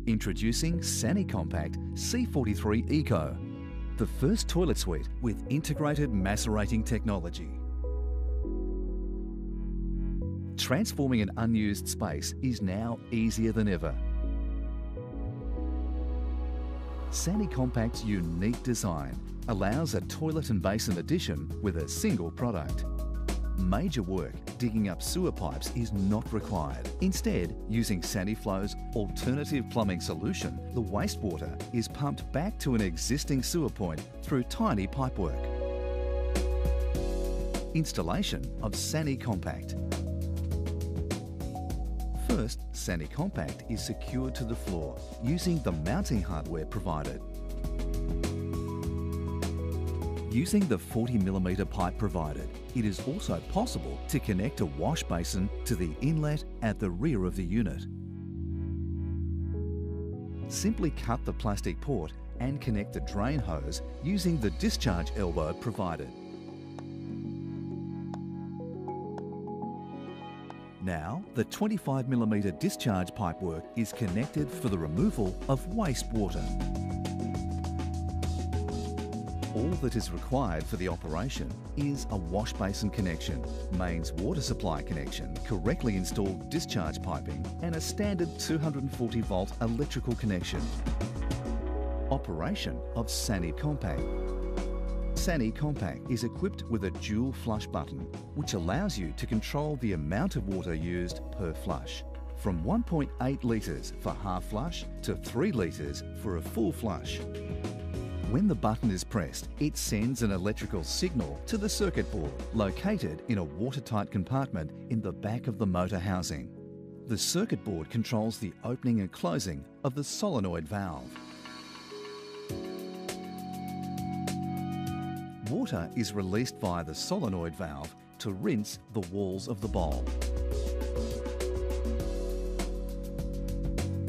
Introducing Sanicompact C43 Eco, the first toilet suite with integrated macerating technology. Transforming an unused space is now easier than ever. Sanicompact's unique design allows a toilet and basin addition with a single product. Major work digging up sewer pipes is not required. Instead, using Saniflow's alternative plumbing solution, the wastewater is pumped back to an existing sewer point through tiny pipework. Installation of Sanicompact. First, Sanicompact is secured to the floor using the mounting hardware provided. Using the 40mm pipe provided, it is also possible to connect a wash basin to the inlet at the rear of the unit. Simply cut the plastic port and connect the drain hose using the discharge elbow provided. Now, the 25mm discharge pipework is connected for the removal of wastewater. All that is required for the operation is a wash basin connection, mains water supply connection, correctly installed discharge piping, and a standard 240-volt electrical connection. Operation of Sanicompact. Sanicompact is equipped with a dual flush button, which allows you to control the amount of water used per flush, from 1.8 litres for half flush to 3 litres for a full flush. When the button is pressed, it sends an electrical signal to the circuit board located in a watertight compartment in the back of the motor housing. The circuit board controls the opening and closing of the solenoid valve. Water is released via the solenoid valve to rinse the walls of the bowl.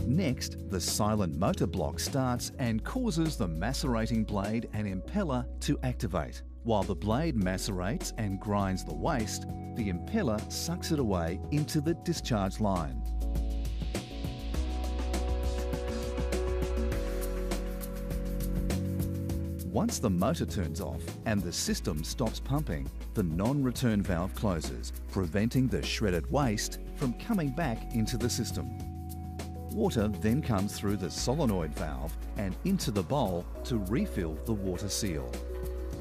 Next, the silent motor block starts and causes the macerating blade and impeller to activate. While the blade macerates and grinds the waste, the impeller sucks it away into the discharge line. Once the motor turns off and the system stops pumping, the non-return valve closes, preventing the shredded waste from coming back into the system. Water then comes through the solenoid valve and into the bowl to refill the water seal.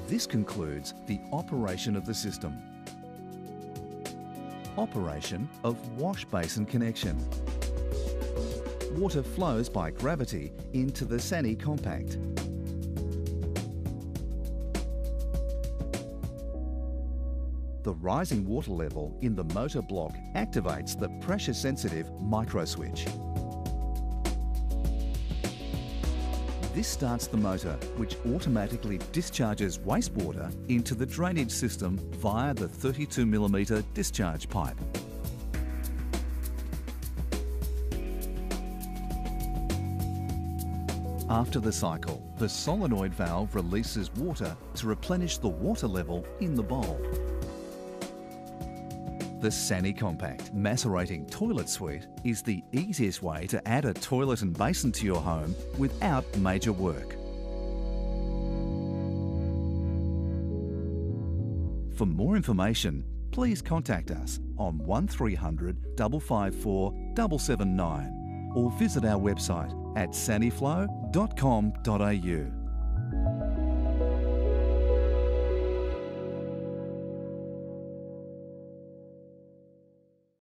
This concludes the operation of the system. Operation of wash basin connection. Water flows by gravity into the Sanicompact. The rising water level in the motor block activates the pressure-sensitive micro switch. This starts the motor, which automatically discharges wastewater into the drainage system via the 32mm discharge pipe. After the cycle, the solenoid valve releases water to replenish the water level in the bowl. The Sanicompact Macerating Toilet Suite is the easiest way to add a toilet and basin to your home without major work. For more information, please contact us on 1300 554 779 or visit our website at saniflow.com.au.